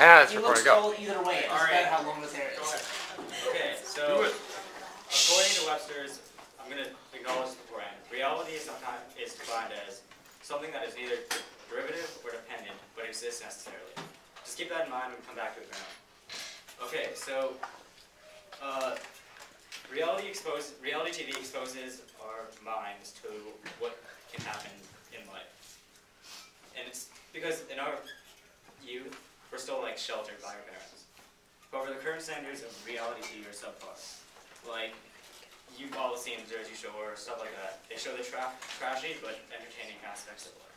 Yeah, that's He before looks I go. old either way. It doesn't matter how long his hair is. Okay, so according to Webster's, I'm going to acknowledge this beforehand. Reality is sometimes defined as something that is neither derivative or dependent, but exists necessarily. Just keep that in mind when we come back to it now. Okay, so reality TV exposes our minds to what can happen in life. And it's because in our youth, we're still like sheltered by our parents. However, the current standards of reality TV are subpar. Like, you've all seen Jersey Shore, stuff like that. They show the trashy but entertaining aspects of life.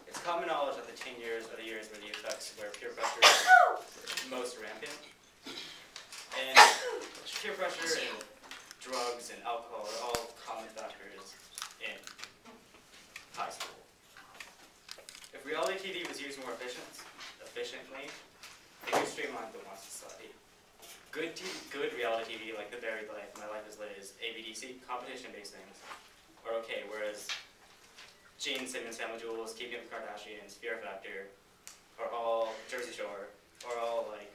It's common knowledge that the teen years are the years where the effects where peer pressure is most rampant. And peer pressure and drugs and alcohol are all common factors in high school. If reality TV was used more efficiently, it could streamline the one society. Good reality TV, like The Buried Life, My Life is Liz, ABDC, competition-based things, are okay, whereas Gene Simmons, Family Jewels, Keeping Up with the Kardashians, Fear Factor, are all Jersey Shore, are all like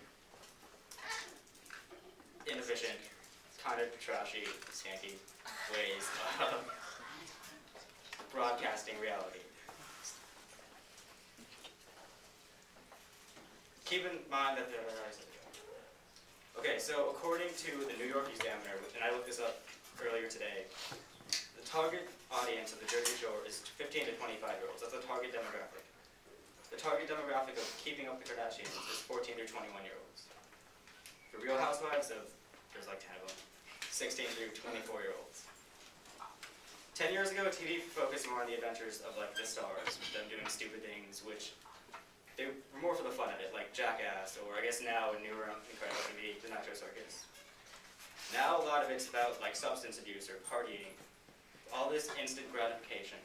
inefficient, kind of trashy, skanky ways of broadcasting reality. Keep in mind that there are... Okay, so according to the New York Examiner, and I looked this up earlier today, the target audience of the Jersey Shore is 15 to 25-year-olds. That's the target demographic. The target demographic of Keeping Up with the Kardashians is 14 to 21-year-olds. The Real Housewives of, there's like 10 of them, 16 through 24-year-olds. 10 years ago, TV focused more on the adventures of like the stars, them doing stupid things, which they were more for the fun of it, like Jackass, or I guess now a newer incredible can be The Nitro Circus. Now a lot of it's about like substance abuse or partying, all this instant gratification.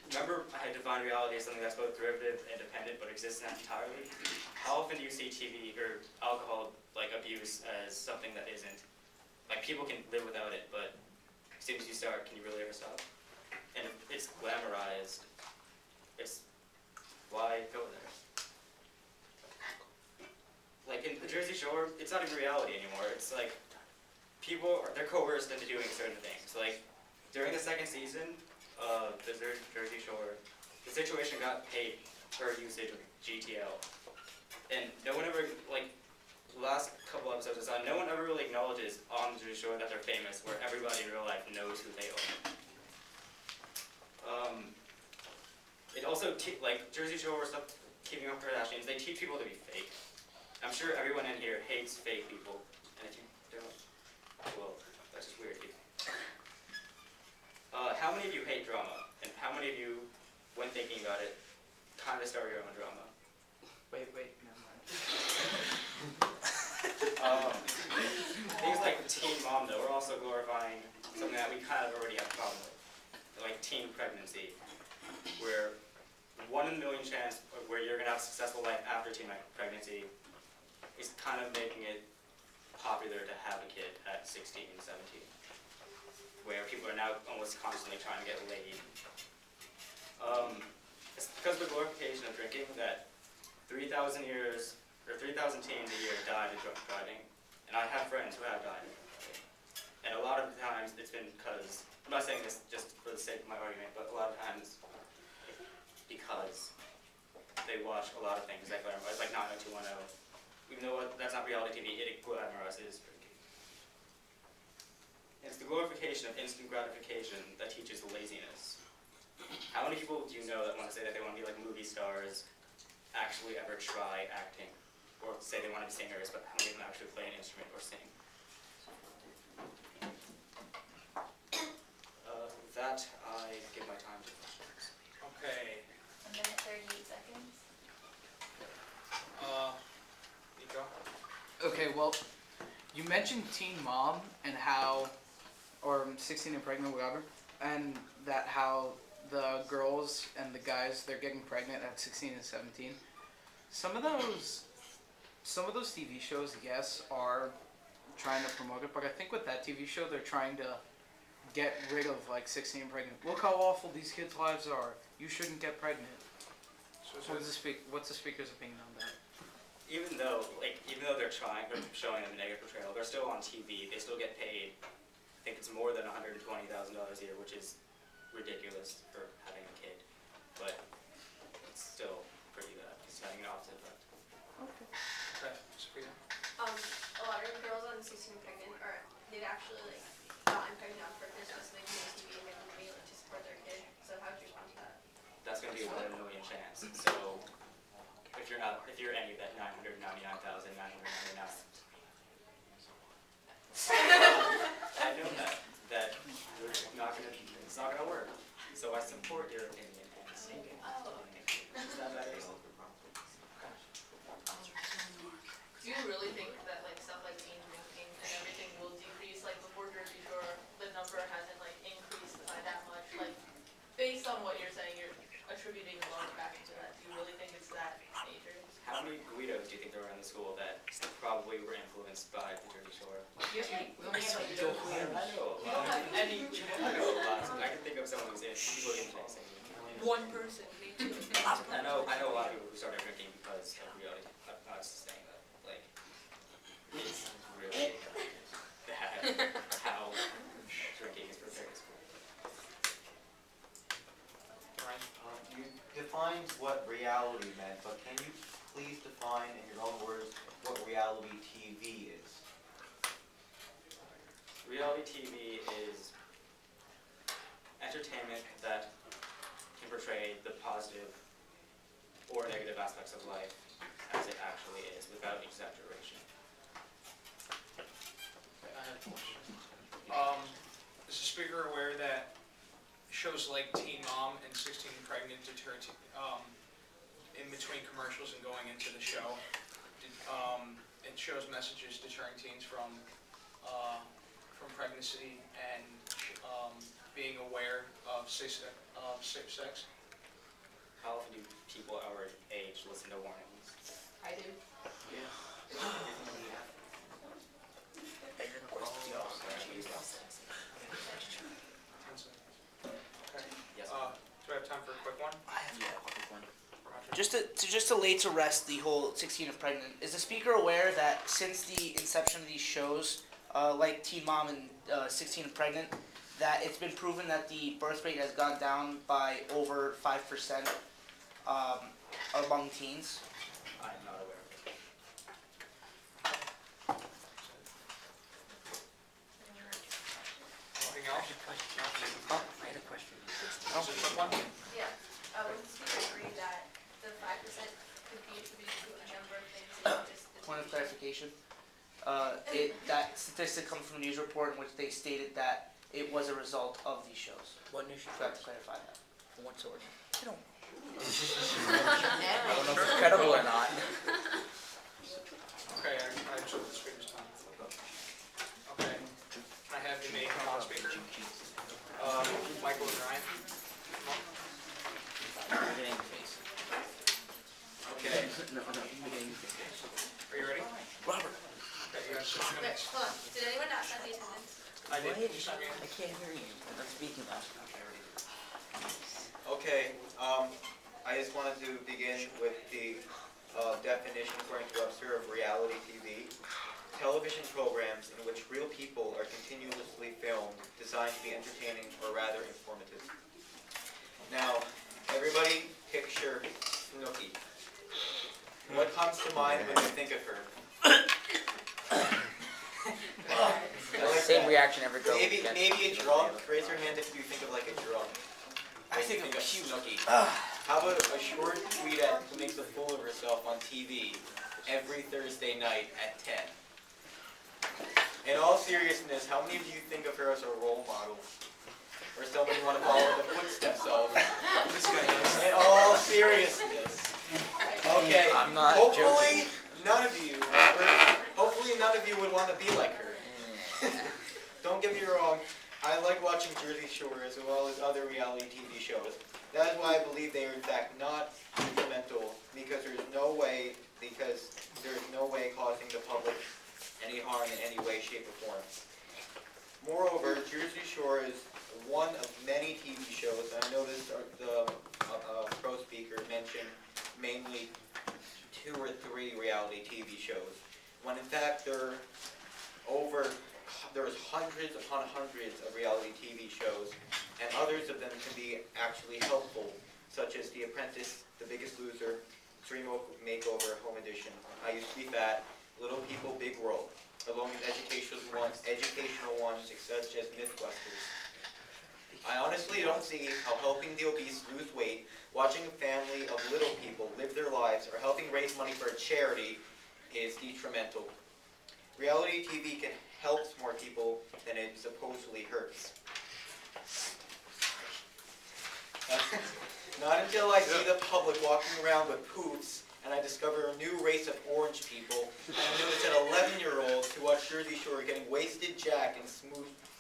Remember, I defined reality as something that's both derivative and dependent, but exists not entirely. How often do you see TV or alcohol like abuse as something that isn't? Like people can live without it, but as soon as you start, can you really ever stop? And it's glamorized. It's why go there? Like in the Jersey Shore, it's not even reality anymore. It's like they're coerced into doing certain things. Like during the second season of the Jersey Shore, the situation got paid per usage of GTL, and no one ever like the last couple episodes I saw, no one ever really acknowledges on the Jersey Shore that they're famous, where everybody in real life knows who they are. It also, like Jersey Shore stuff, Keeping Up with the Kardashians, they teach people to be fake. I'm sure everyone in here hates fake people, and if you don't, well, that's just weird. How many of you hate drama? And how many of you, when thinking about it, kind of start your own drama? Wait, never mind. Things like teen mom, though, are also glorifying something that we kind of already have a problem with, like teen pregnancy, where 1 in a million chance where you're going to have a successful life after teen pregnancy is kind of making it popular to have a kid at 16 and 17, where people are now almost constantly trying to get laid. It's because of the glorification of drinking that 3,000 teens a year died of drunk driving, and I have friends who have died of drunk driving. And a lot of times it's been because, I'm not saying this just for the sake of my argument, but a lot of times because they watch a lot of things that glamorize, like 90210. Even though that's not reality TV, it glamorizes drinking. It's the glorification of instant gratification that teaches laziness. How many people do you know that want to say that they want to be like movie stars, actually ever try acting? Or say they want to be singers, but how many of them actually play an instrument or sing? With that, I give my time to questions. Okay. 1 minute 38 seconds. Nico? Okay, well, you mentioned Teen Mom and how, or 16 and pregnant, whatever, and that how the girls and the guys, they're getting pregnant at 16 and 17. Some of those TV shows, yes, are trying to promote it, but I think with that TV show, they're trying to get rid of like 16 and pregnant. Look how awful these kids' lives are. You shouldn't get pregnant. So What's the speaker's opinion on that? Even though they're showing them a negative portrayal, they're still on TV. They still get paid. I think it's more than $120,000 a year, which is ridiculous for having a kid. But it's still pretty bad. It's having an opposite effect. Okay, Sophia. A lot of girls on 16 and pregnant, or they've actually like gotten pregnant on purpose just to make new TV and make money, like to support their kid. So how would you respond to that? That's going to be a 1 in a million chance. So if you're any of that 999,999, I know that it's not gonna work. So I support your opinion and say it. Is that better? Do you really think that like stuff like teen drinking and everything will decrease? Like before Jersey Shore, the number hasn't like increased by that much. Like based on what you're saying, you're attributing a lot back into that. Do you really think it's that major? How many Guidos do you think there were in the school that probably were influenced by the Jersey Shore? We only have like I know. we don't have any. I know a lot. I can think of someone who's in people in saying. One person, me too. I know a lot of people who started drinking because of reality. I'm not just saying that. Like, it's really bad how drinking is portrayed at school. Ryan. You defined what reality meant, but can you please define in your own words what reality TV is? Reality TV is entertainment that can portray the positive or negative aspects of life as it actually is, without exaggeration. Okay, I have a question. Is the speaker aware that shows like Teen Mom and 16 and Pregnant deter in between commercials and going into the show, it shows messages deterring teens from pregnancy and being aware of safe sex? How often do people our age listen to warnings? I do. Okay. Yes. Do I have time for a quick one? I have a quick one. Roger. Just to lay to rest the whole 16 and pregnant. Is the speaker aware that since the inception of these shows, like Teen Mom and 16 and Pregnant, that it's been proven that the birth rate has gone down by over 5% among teens? I'm not aware of it. Anything else? I had a question. Is it a quick one? Yeah. Would the speaker agree that the 5% could be attributed to a number of things and not just the Point of TV show? clarification. That statistic comes from a news report in which they stated that it was a result of these shows. What news So I have to clarify that. What source? I don't know. I don't know if it's credible or not. Okay, I took the speaker's time. Okay. Can I have the main non-speaker? Michael and Ryan. Okay. Are you ready? Robert. Okay, you got 6 Wait, minutes. hold on. Did anyone not set the attendance? I did. Did you send me in? I can't hear you. I'm speaking now. Okay, I just wanted to begin with the definition according to Webster of reality TV. Television programs in which real people are continuously filmed, designed to be entertaining or rather informative. Now, everybody picture Snooki. What comes to mind when you think of her? I like Same that. reaction every girl. Maybe a drunk. Raise your hand if you think of like a drunk. I think of Snooki. How about a short tweetette who makes a fool of herself on TV every Thursday night at 10? In all seriousness, how many of you think of her as a role model? Or someone you want to follow in the footsteps of? In all seriousness. Okay, I'm not hopefully none of you, would want to be like her. Don't get me wrong, I like watching Jersey Shore as well as other reality TV shows. That is why I believe they are in fact not detrimental, because there's no way causing the public any harm in any way, shape, or form. Moreover, Jersey Shore is one of many TV shows. I noticed the pro speaker mentioned mainly 2 or 3 reality TV shows, when in fact there's hundreds upon hundreds of reality TV shows, and others of them can be actually helpful, such as The Apprentice, The Biggest Loser, Extreme Makeover, Home Edition, I Used to Be Fat, Little People, Big World, along with educational ones such as Mythbusters. I honestly don't see how helping the obese lose weight, watching a family of little people live their lives, or helping raise money for a charity is detrimental. Reality TV can help more people than it supposedly hurts. Not until I see the public walking around with poofs and I discover a new race of orange people, and I notice that 11-year-olds who watch Jersey Shore getting wasted jack and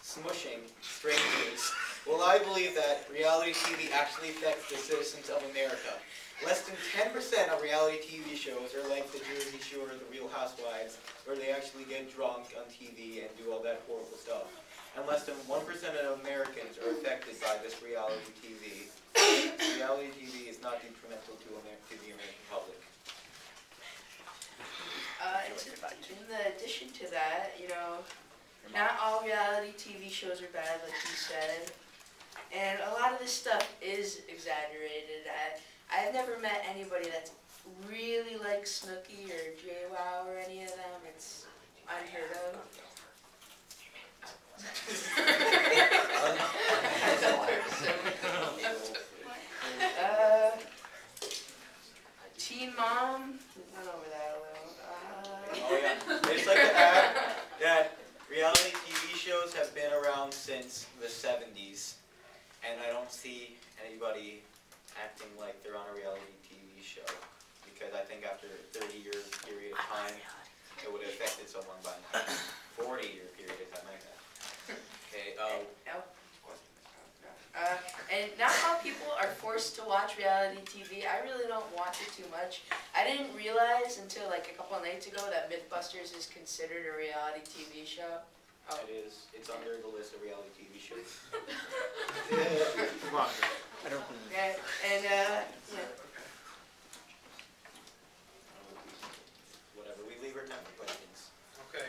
smushing strangers, will I believe that reality TV actually affects the citizens of America. Less than 10% of reality TV shows are like the Jersey Shore or the Real Housewives, where they actually get drunk on TV and do all that horrible stuff. And less than 1% of Americans are affected by this reality TV. Reality TV is not detrimental to the American public. In the addition to that, not all reality TV shows are bad, like you said, and a lot of this stuff is exaggerated. I've never met anybody that's really likes Snooki or JWoww or any of them. It's unheard of. Teen Mom, went over that a little. Oh yeah, I just like to add that reality TV shows have been around since the 70s, and I don't see anybody acting like they're on a reality TV show, because I think after a 30-year period of time, it would have affected someone by now. 40-year period of time like that. Okay, And not all people are forced to watch reality TV. I really don't watch it too much. I didn't realize until like a couple of nights ago that Mythbusters is considered a reality TV show. Oh. It is. It's under the list of reality TV shows. Come on. I don't. Yeah, and Whatever. We leave our time for questions. Okay.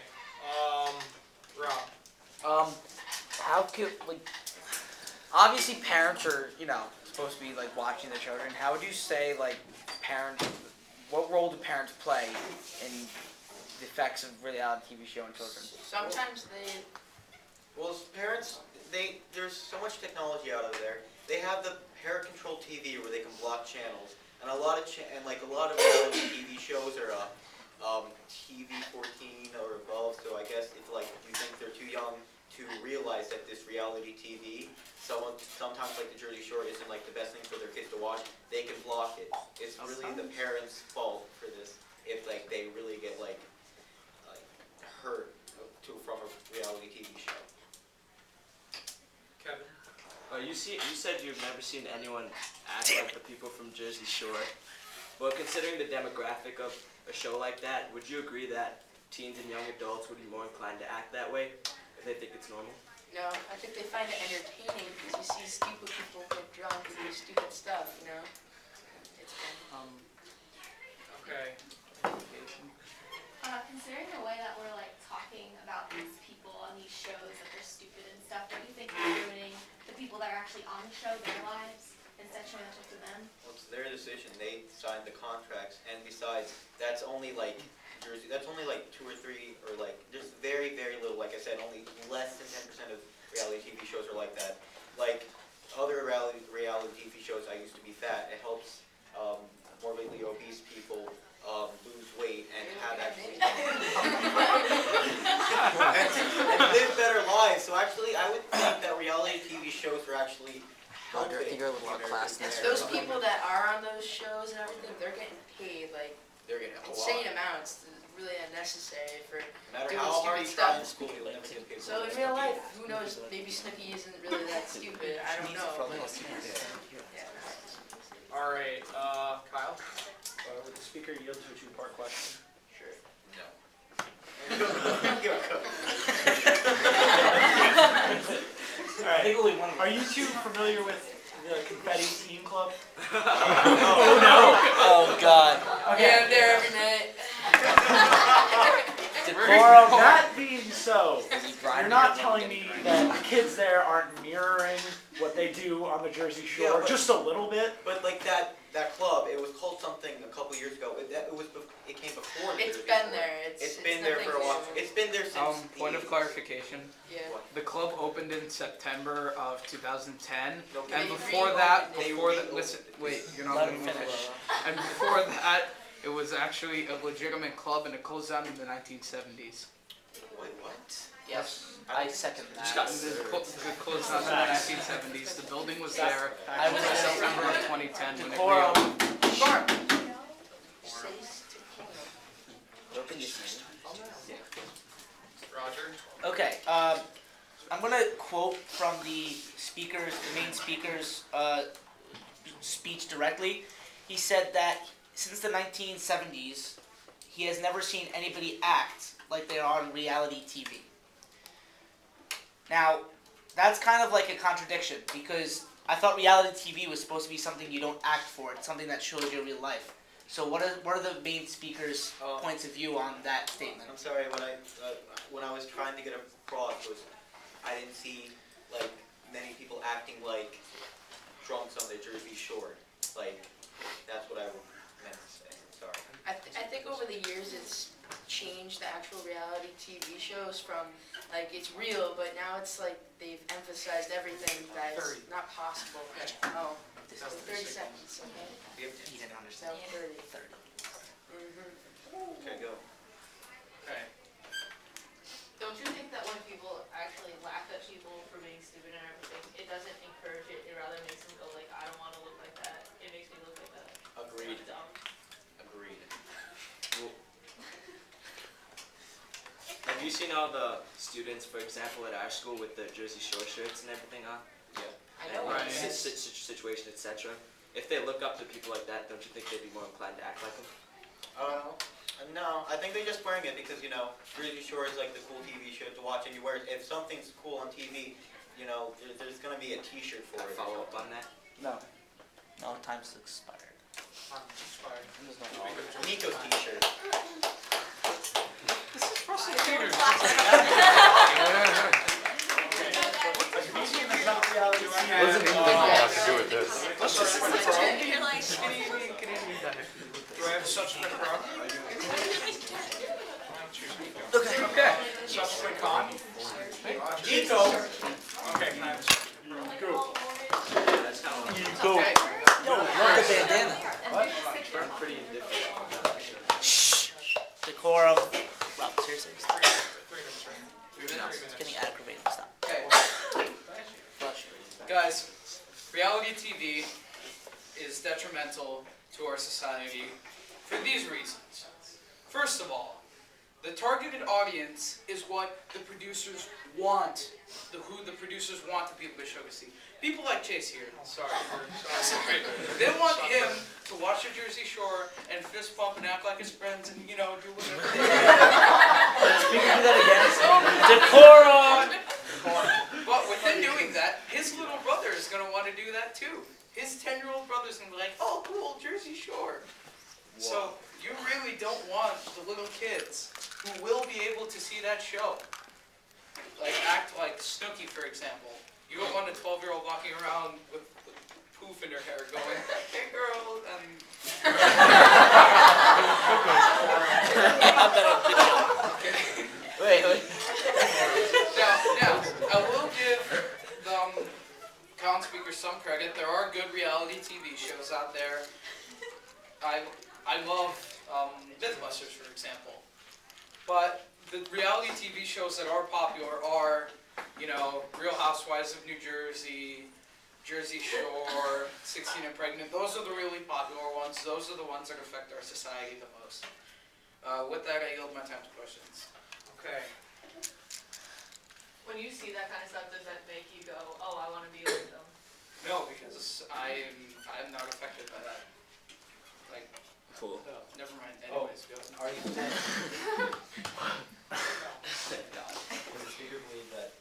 Rob. How could, obviously parents are, supposed to be, watching their children. How would you say, parents, what role do parents play in the effects of reality TV show on children? sometimes they. Well, parents, there's so much technology out of there. They have the parent-controlled TV where they can block channels, and a lot of reality TV shows are TV 14 or above. So I guess if you think they're too young to realize that this reality TV, sometimes the Jersey Shore isn't the best thing for their kids to watch, they can block it. It's really the parents' fault for this if they really get hurt from a reality TV show. Kevin. You said you've never seen anyone act like the people from Jersey Shore. Well, considering the demographic of a show like that, would you agree that teens and young adults would be more inclined to act that way if they think it's normal? No, I think they find it entertaining because you see stupid people get drunk and do stupid stuff, It's Okay. Considering the way that we're talking about these people on these shows, that they're stupid and stuff, don't you think they're ruining the people that are actually on the show, their lives, instead of showing it up to them? Well, it's their decision. They signed the contracts, and besides, that's only Jersey. That's only 2 or 3, or there's very, very little. Like I said, only less than 10% of reality TV shows are like that. Other reality TV shows, I Used to Be Fat. It helps morbidly obese people lose weight and have actually and live better lives. So actually, I would think that reality TV shows are actually helping. I think you're a little out of class in this. Those people that are on those shows and everything, they're getting paid They're getting a whole insane lot. amounts. Really unnecessary for. No matter doing how hard you stupid try stuff. in school, you'll never get paid. So in real life, who knows? Maybe Snooki isn't really that stupid. I don't know. Yeah. All right. Kyle. Would the speaker yield to a two-part question? Sure. No. All right. Are you two familiar with The confetti team club. Oh God. Okay. I'm there every night. Decorum. That being so, Grinding you're not your telling thumb, me getting that the kids there aren't mirroring what they do on the Jersey Yeah, Shore but- just a little bit? But like that club, it was called something a couple years ago. It came before the It's Jersey been Shore. there. It's been there for a while. It's been there since. Point the of clarification. Yeah. What? The club opened in September of 2010, No, and they before that, reopened it. listen, wait, you're not Let letting him me finish. finish. And before that, it was actually a legitimate club, and it closed down in the 1970s. Wait, what? Yes, I second Just that. got It closed down in the 1970s. The building was there I was until September of 2010 when it Decorum. reopened. Roger? Okay, I'm gonna quote from the main speaker's speech directly. He said that since the 1970s, he has never seen anybody act like they are on reality TV. Now, that's kind of like a contradiction because I thought reality TV was supposed to be something you don't act for. It's something that shows your real life. So what are the main speaker's points of view on that statement? I'm sorry. When I was trying to get across was I didn't see like many people acting like drunks on the Jersey Shore. Like that's what I meant to say. Sorry. I think over the years it's changed the actual reality TV shows from like it's real, but now it's like they've emphasized everything that is not possible. Oh, That's 30 seconds, okay? We have He didn't Now understand. 30. Okay, go. Okay. Don't you think that when people actually laugh at people for being stupid and everything, it doesn't encourage it, it rather makes them go like, I don't want to look like that. It makes me look like that. Agreed. I'm dumb. Agreed. Have you seen all the students, for example, at our school with the Jersey Shore shirts and everything on? I know what it is. Situation, etc. If they look up to people like that, don't you think they'd be more inclined to act like them? No, I think they're just wearing it because, Jersey Shore is like the cool TV show to watch and you wear it. If something's cool on TV, there's going to be a t-shirt for it. Follow up on that? No. No, time's expired. I'm inspired. Nico's t-shirt. Doesn't anything have to do with this. Do I have subsequent prom? Okay. Subsequent com? Nico! Okay, can I have a subsequent prom? That's kind of Go. Okay. Yo, look at bandana. pretty indifferent. Shh. Decorum. Well, seriously, stop. 3 minutes, right? 3 minutes. It's getting aggravating. Stop. Okay. Flush. Guys, reality TV is detrimental to our society for these reasons. First of all, the targeted audience is what the producers want, who the producers want the people to show to see. People like Chase here. Sorry. They want him to watch the Jersey Shore and fist bump and act like his friends and, do whatever they We can do that again. Decorum. But with him doing that, his little brother is going to want to do that too. His 10-year-old brother's going to be like, oh, cool, Jersey Shore. So you really don't want the little kids who will be able to see that show. Like, act like Snooki, for example. You don't want a 12-year-old walking around with poof in her hair going, hey, girl, and... Okay. Wait. Now, I will give the con speaker some credit. There are good reality TV shows out there. I love Mythbusters, for example. But the reality TV shows that are popular are, Real Housewives of New Jersey, Jersey Shore, 16 and Pregnant. Those are the really popular ones. Those are the ones that affect our society the most. With that, I yield my time to questions. Okay. When you see that kind of stuff, does that make you go, oh, I want to be like them? No, because I'm not affected by that. Like, Cool. never mind. Anyways, go. Are you saying? No. Does the speaker believe that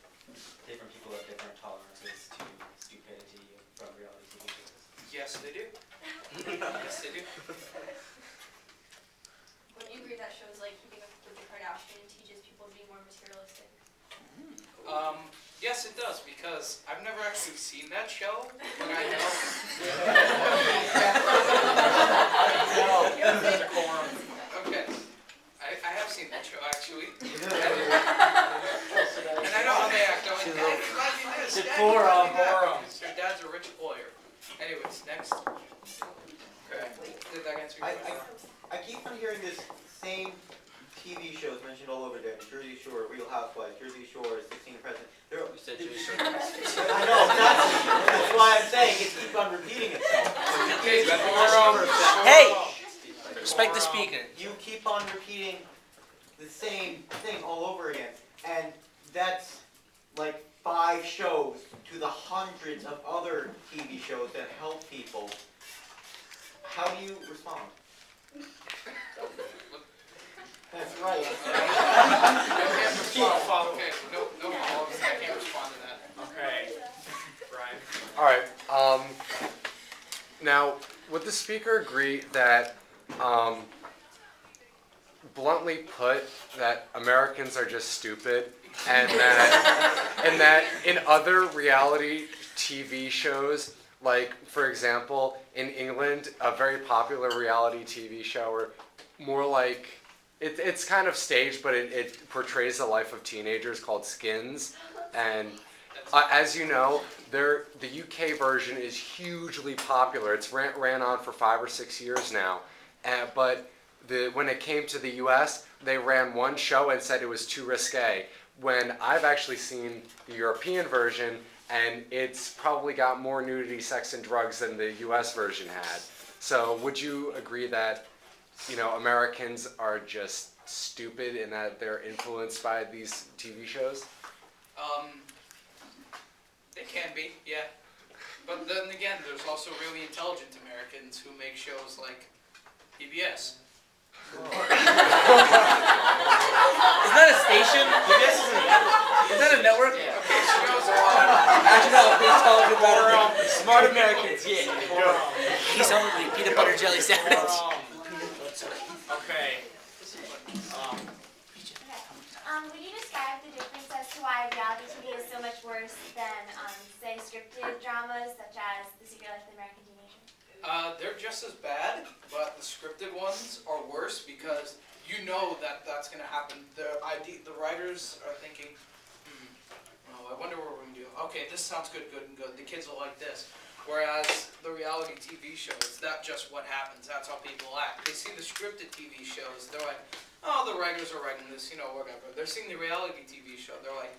different people have different tolerances to stupidity from reality TV? they do. Yes, they do. Would you agree that shows like Keeping Up with the Kardashians teaches people to be more materialistic? Yes, it does, because I've never actually seen that show, but I know. Okay. I have seen that show, actually. And I know how they act. Going, Dad, you love me this. Dad, you love me that. Their dad's a rich lawyer. Anyways, next. Okay. Did that answer your question? I keep on hearing this same TV shows mentioned all over there. Jersey Shore, Real Housewives, Jersey Shore, 16 and President. You said Jersey Shore. I know, that's why I'm saying it keeps on repeating itself. Hey! Respect the speaker. You keep on repeating the same thing all over again. And that's like 5 shows to the hundreds of other TV shows that help people. How do you respond? That's right. I can't respond. Okay, no problems. I can't respond to that. Okay. Brian. All right. Now, would the speaker agree that, bluntly put, that Americans are just stupid, and that in other reality TV shows, like for example, in England, a very popular reality TV show, or more like it's kind of staged, but it portrays the life of teenagers, called Skins, and as you know, the UK version is hugely popular. It's ran on for 5 or 6 years now, but when it came to the US, they ran one show and said it was too risque. When I've actually seen the European version, and it's probably got more nudity, sex, and drugs than the US version had. So would you agree that, Americans are just stupid in that they're influenced by these TV shows? They can be, yeah. But then again, there's also really intelligent Americans who make shows like PBS. Isn't that a station? Is that a network? Yeah. Okay, shows on. Actually, no, please tell us about it. Smart Americans, yeah. He's hungry. Peanut butter jelly sandwich. Okay. Would you describe the difference as to why reality TV is so much worse than, say, scripted dramas such as The Secret Life of the American Teenager? They're just as bad, but the scripted ones are worse because you know that that's going to happen. The writers are thinking, I wonder what we're going to do. Okay, this sounds good. The kids will like this. Whereas the reality TV shows, that's just what happens. That's how people act. They see the scripted TV shows, they're like, oh, the writers are writing this, whatever. They're seeing the reality TV show, they're like,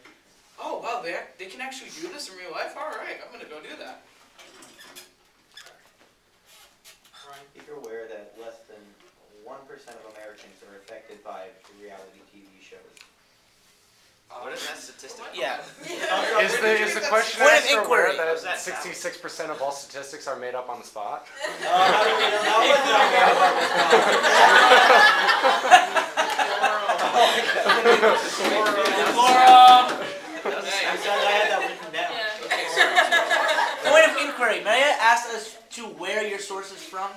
oh, wow, they can actually do this in real life? All right, I'm going to go do that. If you're aware that less than 1% of Americans are affected by reality TV shows. What is that statistic? Yeah. Is the question Point of answer aware inquiry. that 66% of all statistics are made up on the spot? How do we know Point of inquiry. May I ask us to where your source is from?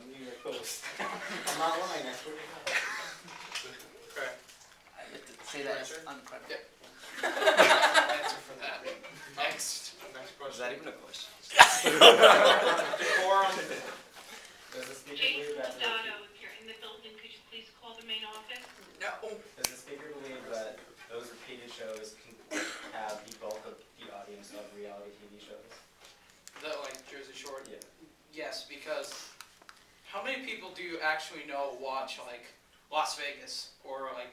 New York Post. I'm not lying, I swear to God. Okay. I have to say that as uncredible. Answer for that. Next. Next Is question. that even a question? Does the speaker believe that If you're in the building, could you please call the main office? No. Does the speaker believe that those repeated shows can have the bulk of the audience of reality TV shows? Like Jersey Shore? Yeah. Yes, because how many people do you actually know watch like Las Vegas or like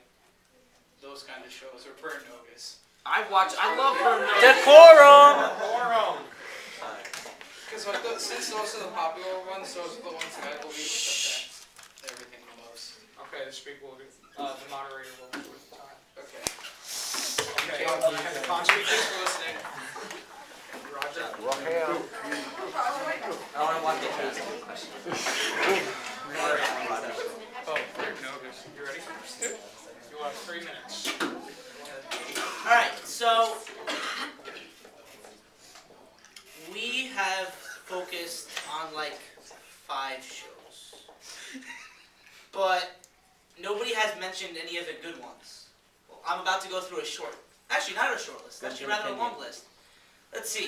those kind of shows or Burn Notice? I love Burn Notice. Decorum! Because like since those are the popular ones, those are the ones that I believe affect everything the most. Okay, the speaker will do, the moderator will do it. Okay. Okay, Thank you have the con speakers. Thanks for listening. Roger. I want to watch the question. Oh, Burn Notice. You ready? You have 3 minutes. Alright, so we have focused on like but nobody has mentioned any of the good ones. Well, I'm about to go through a short, actually not a short list, actually rather a long list. Let's see.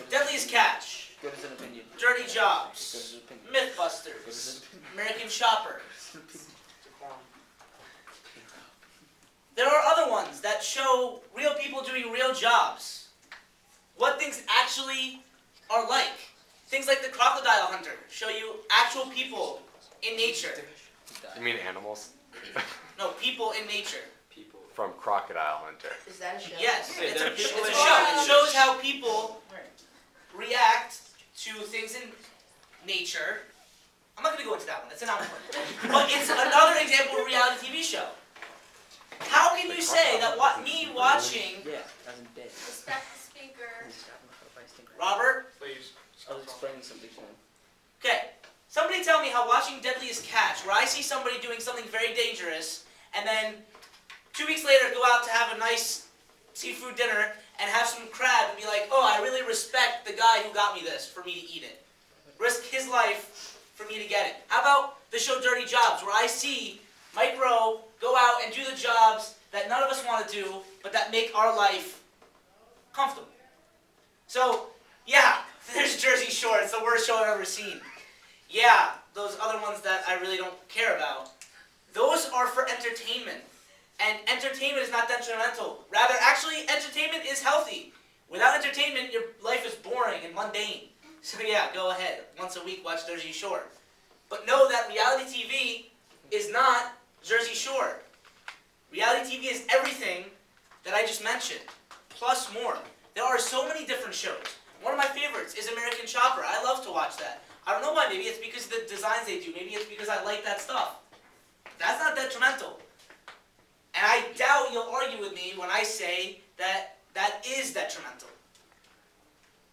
Deadliest Catch, Good as an opinion. Dirty Good Jobs, as an opinion. Mythbusters, American Chopper. There are other ones that show real people doing real jobs. What things actually are like. Things like The Crocodile Hunter show you actual people in nature. You mean animals? No, people in nature. People. From Crocodile Hunter. Is that a show? Yes, Yeah, it's there a are people in show. It nature. shows how people react to things in nature. I'm not going to go into that one. It's an output. But it's another example of a reality TV show. How can you say that me watching Yeah, as in dead. Respect the speaker. Robert? Please. I was explaining something to him. Okay, somebody tell me how watching Deadliest Catch, where I see somebody doing something very dangerous, and then 2 weeks later go out to have a nice seafood dinner and have some crab and be like, oh, I really respect the guy who got me this for me to eat it. Risk his life for me to get it. How about the show Dirty Jobs, where I see Mike Rowe go out and do the jobs that none of us want to do, but that make our life comfortable. So, yeah, there's Jersey Shore. It's the worst show I've ever seen. Yeah, those other ones that I really don't care about. Those are for entertainment. And entertainment is not detrimental. Rather, actually, entertainment is healthy. Without entertainment, your life is boring and mundane. So yeah, go ahead. Once a week, watch Jersey Shore. But know that reality TV is not Jersey Shore. Reality TV is everything that I just mentioned, plus more. There are so many different shows. One of my favorites is American Chopper. I love to watch that. I don't know why. Maybe it's because of the designs they do. Maybe it's because I like that stuff. That's not detrimental. And I doubt you'll argue with me when I say that that is detrimental.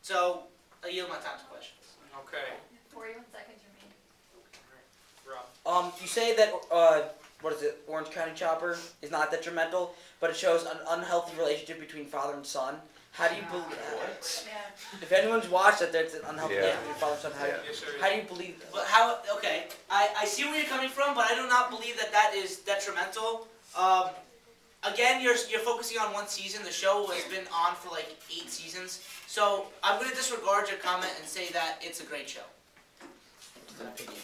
So, I yield my time to questions. Okay. 41 seconds remain. Rob. You say that, what is it, Orange County Chopper is not detrimental, but it shows an unhealthy relationship between father and son. How do you believe that? Yeah. If anyone's watched that, there's an unhealthy Yeah. relationship between father and son. Yes, sir. How do you believe that? But how, okay, I see where you're coming from, but I do not believe that that is detrimental. Again, you're focusing on one season. The show has been on for like 8 seasons. So I'm going to disregard your comment and say that it's a great show. It's an opinion.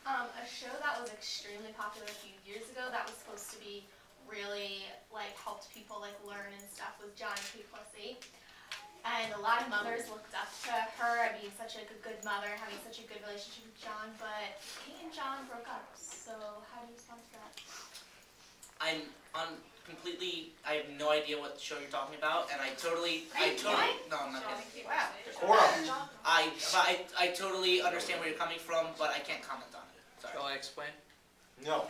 A show that was extremely popular a few years ago that was supposed to be really like helped people like learn and stuff was John K+8. And a lot of mothers looked up to her being such a good mother, having such a good relationship with John, but Kate and John broke up. So how do you respond to that? I have no idea what show you're talking about, and I totally, no, I'm not kidding. Wow. I totally understand where you're coming from, but I can't comment on it. Sorry. Shall I explain? No.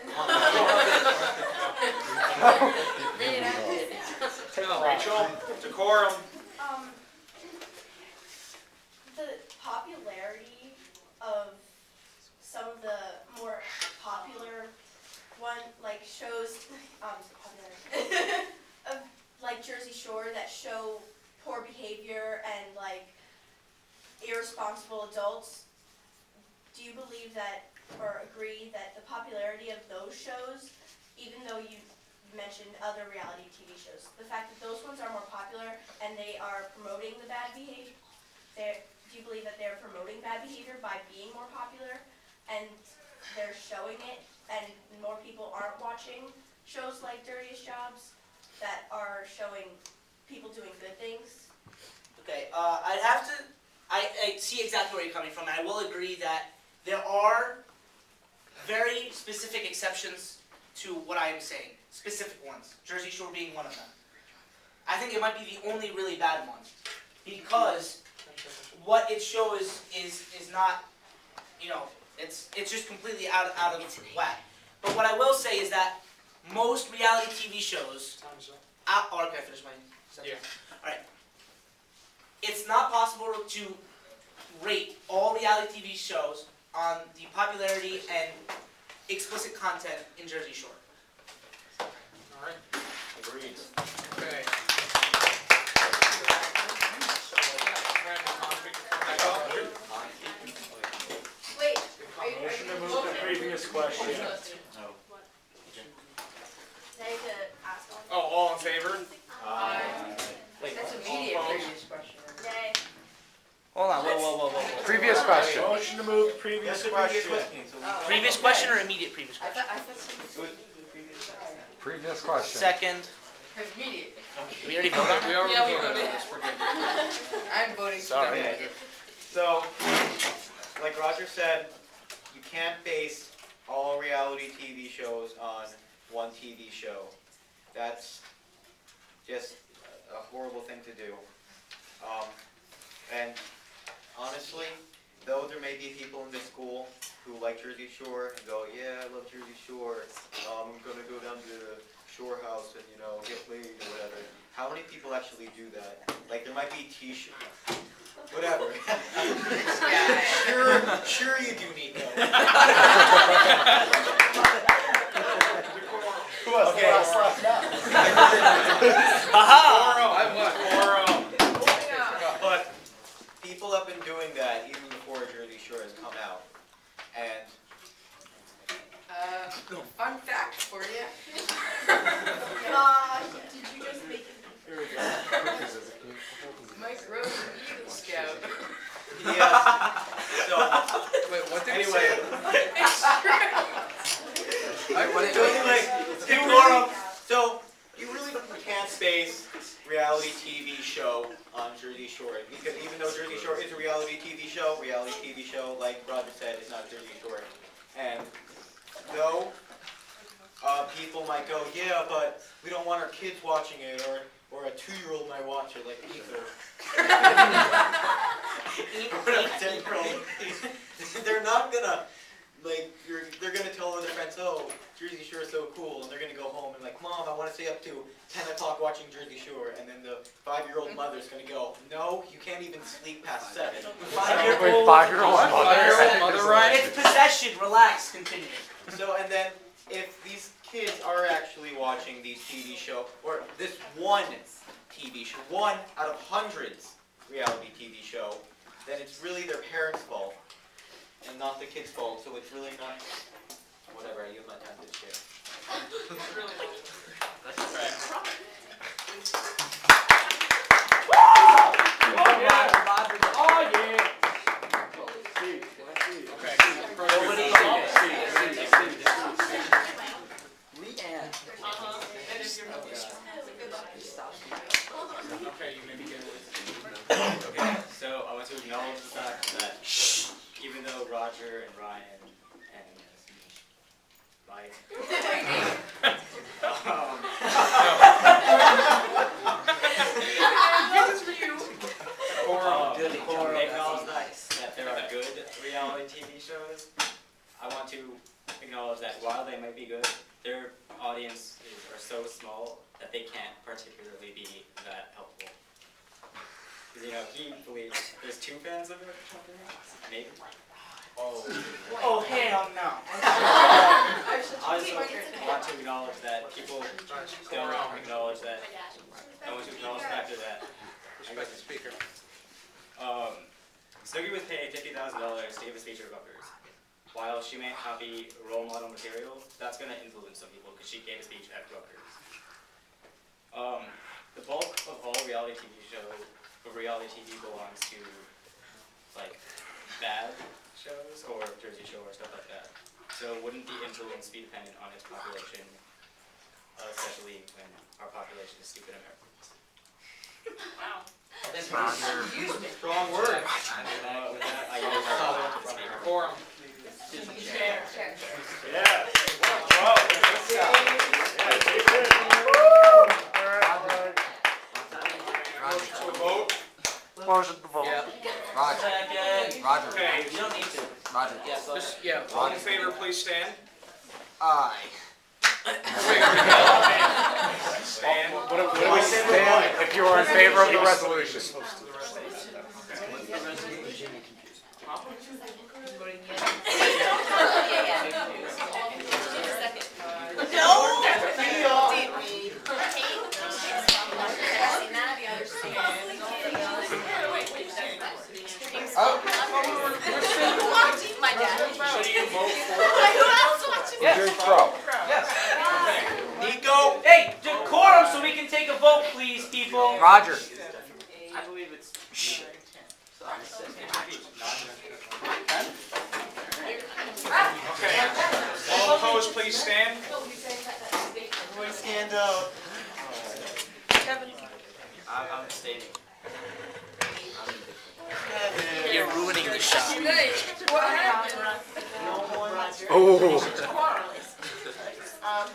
Rachel, decorum. The popularity of some of the more popular like shows, of like Jersey Shore that show poor behavior and like irresponsible adults. Do you believe that or agree that the popularity of those shows, even though you mentioned other reality TV shows, the fact that those ones are more popular and they are promoting the bad behavior, do you believe that they're promoting bad behavior by being more popular and they're showing it and more people aren't watching shows like Dirtiest Jobs that are showing people doing good things? Okay, I see exactly where you're coming from, and I will agree that there are very specific exceptions to what I am saying. Specific ones. Jersey Shore being one of them. I think it might be the only really bad one. Because what it shows is not, it's just completely out of whack. But what I will say is that most reality TV shows... Time's up. Oh, okay, I finished my sentence. Yeah. Alright. It's not possible to rate all reality TV shows on the popularity and explicit content in Jersey Shore. Alright. Agreed. Okay. Wait, are Motion to move the previous question. No. Now you could ask one. Oh, all in favor? Wait, that's immediate previous question. Yay. Hold on, whoa. Previous question. Motion to move the previous That's the previous question. question. So Previous question or immediate previous I question? thought somebody said the previous question. Previous question. Second. Immediate. We already voted on We it? already Yeah, we voted on voted. this, we're good. I'm voting. Sorry. Okay. So, like Roger said, you can't base all reality TV shows on one TV show. That's just a horrible thing to do. And honestly, though there may be people in this school who like Jersey Shore and go, yeah, I love Jersey Shore. I'm gonna go down to the Shore House and get laid or whatever. How many people actually do that? Like there might be T-shirts. Whatever. Sure you do need that. Who has the last laugh now? Aha! 4-0. But people have been doing that even before Jersey Shore has come out. And Fun fact for you. Gosh, did you just make it? Mike Rose, an Eagle Scout. yes. So Wait, what did anyway, so you really can't space reality TV show on Jersey Shore because even though Jersey Shore is a reality TV show, like Roger said, is not Jersey Shore. And though people might go, yeah, but we don't want our kids watching it, or a 2-year-old might watch it, like Ether. Or a 10-year-old. They're not gonna, they're gonna tell all their friends, oh, Jersey Shore is so cool, and they're gonna go home and like, Mom, I want to stay up to 10 o'clock watching Jersey Shore, and then the 5-year-old mother's gonna go, no, you can't even sleep past 7. Wait, 5-year-old mother? Ryan? It's possession. Relax. Continue. So, and then, if these kids are actually watching these TV shows, or this one TV show, one out of hundreds reality TV show, then it's really their parents' fault, and not the kids' fault, so it's really not, whatever, I use my time to this shit. Oh yeah. Okay, you may begin. Okay, so I want to acknowledge the fact that even though Roger and Ryan and Mike they acknowledge that there are good reality TV shows, I want to acknowledge that while they might be good, their audiences are so small that they can't particularly be that helpful. Because, he believes there's 2 fans of it, maybe. Oh hell no. I also want to acknowledge that people don't acknowledge that. I want to acknowledge the fact that. Respect the speaker. Snooki was paid $50,000 to give a speech at Rutgers. While she may not be role model material, that's going to influence some people because she gave a speech at Rutgers. The bulk of all reality TV belongs to bad shows or Jersey Shore or stuff like that. So wouldn't the influence be dependent on its population, especially when our population is stupid Americans? Wow. Strong word. With that, I yield my time. Quorum. Chair. Yeah. Motion to a vote. Motion to vote. Roger. Roger. Okay. You don't need to. Roger. Yeah, go ahead. All in favor, please stand. Aye. Stand. What do we stand if you are in favor of the resolution? My dad. Yes. Jersey Pro. Yes. Nico. Hey, decorum so we can take a vote, please, people. Roger. I believe it's. Okay. All opposed, please stand. Everybody stand up. I'm abstaining. You're ruining the shot. What happened? Oh.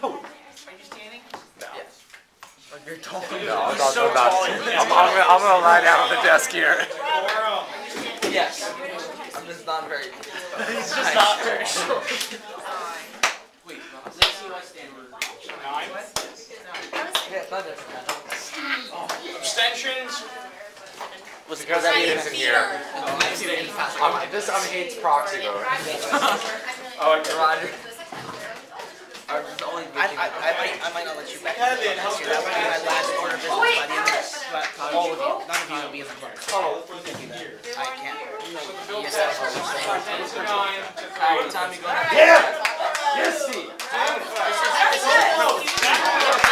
Are you standing? You're tall. No, I'm gonna lie down on the desk here. Yes. I'm just not very. He's just not very sure. Wait, Let's see who I stand with. 9. yeah, it's not different. Abstentions? Because Hayden's in here. I'm Hayden's proxy vote. Oh, okay. Roger. I might not let you back. That might be my last order of business by the end of this. But all of you, none of you will be in the front. Oh, you can do that. I can't. Yes, that's what time you go. Yeah! Yes, Steve! This is